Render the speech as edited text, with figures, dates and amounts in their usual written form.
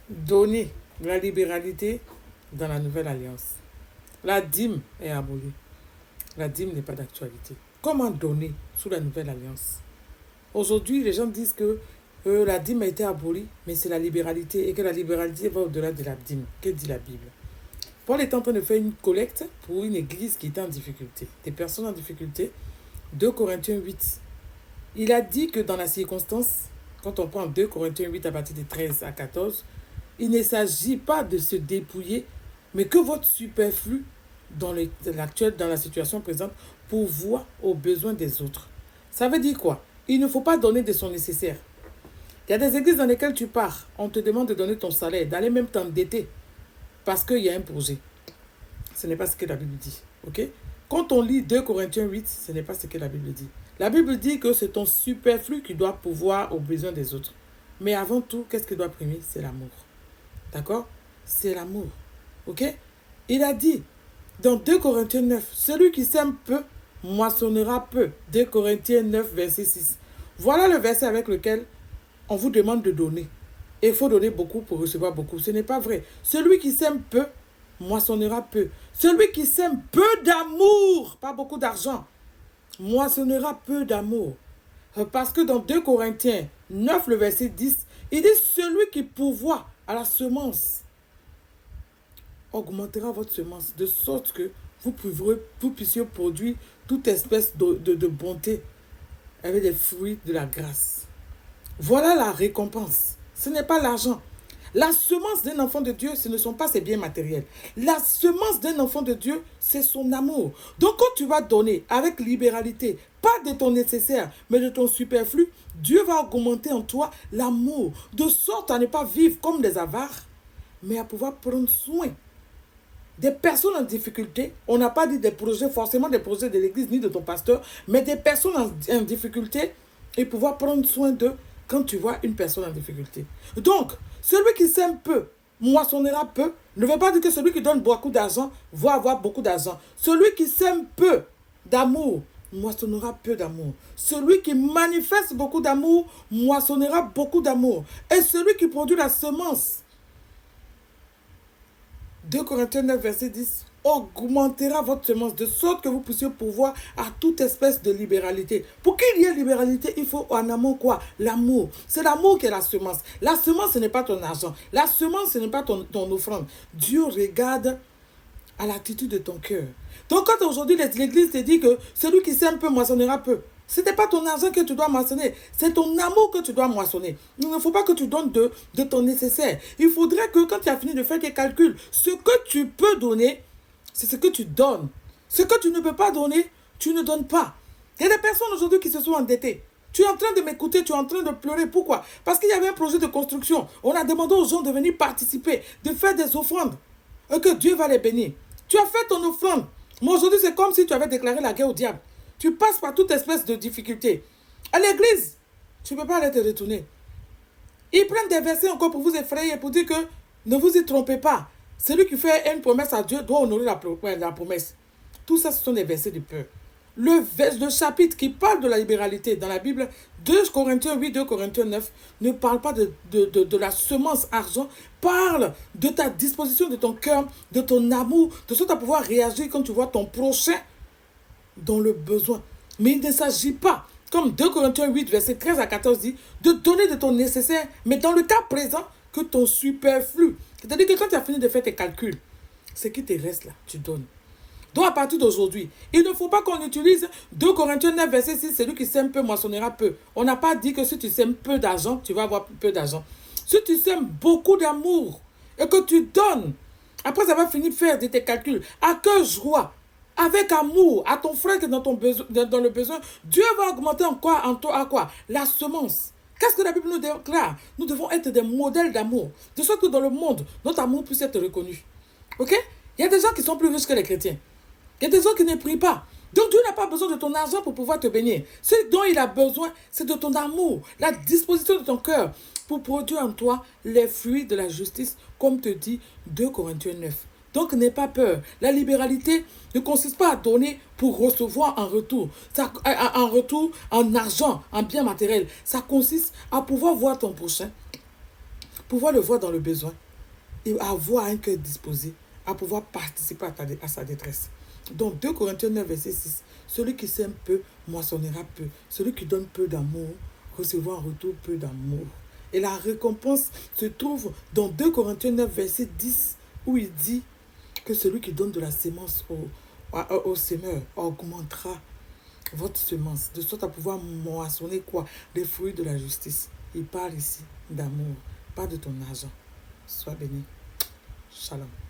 donner la libéralité dans la nouvelle alliance. La dîme est abolie. La dîme n'est pas d'actualité. Comment donner sous la nouvelle alliance? Aujourd'hui, les gens disent que la dîme a été abolie, mais c'est la libéralité et que la libéralité va au-delà de la dîme. Que dit la Bible? Paul est en train de faire une collecte pour une église qui était en difficulté, des personnes en difficulté. 2 Corinthiens 8. Il a dit que dans la circonstance, quand on prend 2 Corinthiens 8 à partir de 13 à 14, il ne s'agit pas de se dépouiller, mais que votre superflu dans la situation présente pourvoie aux besoins des autres. Ça veut dire quoi? Il ne faut pas donner de son nécessaire. Il y a des églises dans lesquelles tu pars, on te demande de donner ton salaire, d'aller même t'endetter parce qu'il y a un projet. Ce n'est pas ce que la Bible dit. Ok? Quand on lit 2 Corinthiens 8, ce n'est pas ce que la Bible dit. La Bible dit que c'est ton superflu qui doit pouvoir aux besoins des autres. Mais avant tout, qu'est-ce qui doit primer? C'est l'amour. D'accord? C'est l'amour. Ok? Il a dit dans 2 Corinthiens 9, celui qui sème peu moissonnera peu. 2 Corinthiens 9, verset 6. Voilà le verset avec lequel on vous demande de donner. Et il faut donner beaucoup pour recevoir beaucoup. Ce n'est pas vrai. Celui qui sème peu moissonnera peu. Celui qui sème peu d'amour, pas beaucoup d'argent, moissonnera peu d'amour. Parce que dans 2 Corinthiens 9, le verset 10, il dit celui qui pourvoit à la semence augmentera votre semence de sorte que vous puissiez produire toute espèce de bonté avec des fruits de la grâce. Voilà la récompense. Ce n'est pas l'argent. La semence d'un enfant de Dieu, ce ne sont pas ses biens matériels. La semence d'un enfant de Dieu, c'est son amour. Donc quand tu vas donner avec libéralité, pas de ton nécessaire, mais de ton superflu, Dieu va augmenter en toi l'amour, de sorte à ne pas vivre comme des avares, mais à pouvoir prendre soin des personnes en difficulté. On n'a pas dit des projets, forcément des projets de l'église ni de ton pasteur, mais des personnes en difficulté et pouvoir prendre soin d'eux quand tu vois une personne en difficulté. Donc, celui qui sème peu moissonnera peu ne veut pas dire que celui qui donne beaucoup d'argent va avoir beaucoup d'argent. Celui qui sème peu d'amour moissonnera peu d'amour. Celui qui manifeste beaucoup d'amour moissonnera beaucoup d'amour. Et celui qui produit la semence, 2 Corinthiens 9, verset 10, augmentera votre semence de sorte que vous puissiez pouvoir à toute espèce de libéralité. Pour qu'il y ait libéralité, il faut en amont quoi? L'amour. C'est l'amour qui est la semence. La semence, ce n'est pas ton argent. La semence, ce n'est pas ton offrande. Dieu regarde à l'attitude de ton cœur. Donc quand aujourd'hui l'église te dit que celui qui sème peu moissonnera peu, ce n'est pas ton argent que tu dois moissonner, c'est ton amour que tu dois moissonner. Il ne faut pas que tu donnes de ton nécessaire. Il faudrait que quand tu as fini de faire tes calculs, ce que tu peux donner, c'est ce que tu donnes. Ce que tu ne peux pas donner, tu ne donnes pas. Il y a des personnes aujourd'hui qui se sont endettées. Tu es en train de m'écouter, tu es en train de pleurer. Pourquoi? Parce qu'il y avait un projet de construction. On a demandé aux gens de venir participer, de faire des offrandes. Et que Dieu va les bénir. Tu as fait ton offrande. Mais aujourd'hui, c'est comme si tu avais déclaré la guerre au diable. Tu passes par toute espèce de difficulté. À l'église, tu ne peux pas aller te retourner. Ils prennent des versets encore pour vous effrayer, pour dire que ne vous y trompez pas. Celui qui fait une promesse à Dieu doit honorer la promesse. Tout ça, ce sont des versets de peur. Le chapitre qui parle de la libéralité dans la Bible, 2 Corinthiens 8, 2 Corinthiens 9, ne parle pas de la semence argent, parle de ta disposition de ton cœur, de ton amour, de sorte à pouvoir réagir quand tu vois ton prochain dans le besoin. Mais il ne s'agit pas, comme 2 Corinthiens 8, verset 13 à 14 dit, de donner de ton nécessaire, mais dans le cas présent, que ton superflu. C'est-à-dire que quand tu as fini de faire tes calculs, ce qui te reste là, tu donnes. Donc à partir d'aujourd'hui, il ne faut pas qu'on utilise 2 Corinthiens 9, verset 6, celui qui sème peu moissonnera peu. On n'a pas dit que si tu sèmes peu d'argent, tu vas avoir peu d'argent. Si tu sèmes beaucoup d'amour et que tu donnes, après avoir fini de faire de tes calculs, à cœur joie, avec amour, à ton frère qui est dans le besoin, Dieu va augmenter en toi, à quoi? La semence. Qu'est-ce que la Bible nous déclare? Nous devons être des modèles d'amour, de sorte que dans le monde, notre amour puisse être reconnu. Ok? Il y a des gens qui sont plus riches que les chrétiens. Il y a des gens qui ne prient pas. Donc Dieu n'a pas besoin de ton argent pour pouvoir te bénir. Ce dont il a besoin, c'est de ton amour, la disposition de ton cœur pour produire en toi les fruits de la justice, comme te dit 2 Corinthiens 9. Donc n'aie pas peur. La libéralité ne consiste pas à donner pour recevoir en retour. En retour, en argent, en bien matériel. Ça consiste à pouvoir voir ton prochain, pouvoir le voir dans le besoin et avoir un cœur disposé à pouvoir participer à sa détresse. Donc 2 Corinthiens 9, verset 6. Celui qui sème peu moissonnera peu. Celui qui donne peu d'amour recevra en retour peu d'amour. Et la récompense se trouve dans 2 Corinthiens 9, verset 10, où il dit que celui qui donne de la sémence au semeur augmentera votre semence, de sorte à pouvoir moissonner quoi? Les fruits de la justice. Il parle ici d'amour, pas de ton argent. Sois béni. Shalom.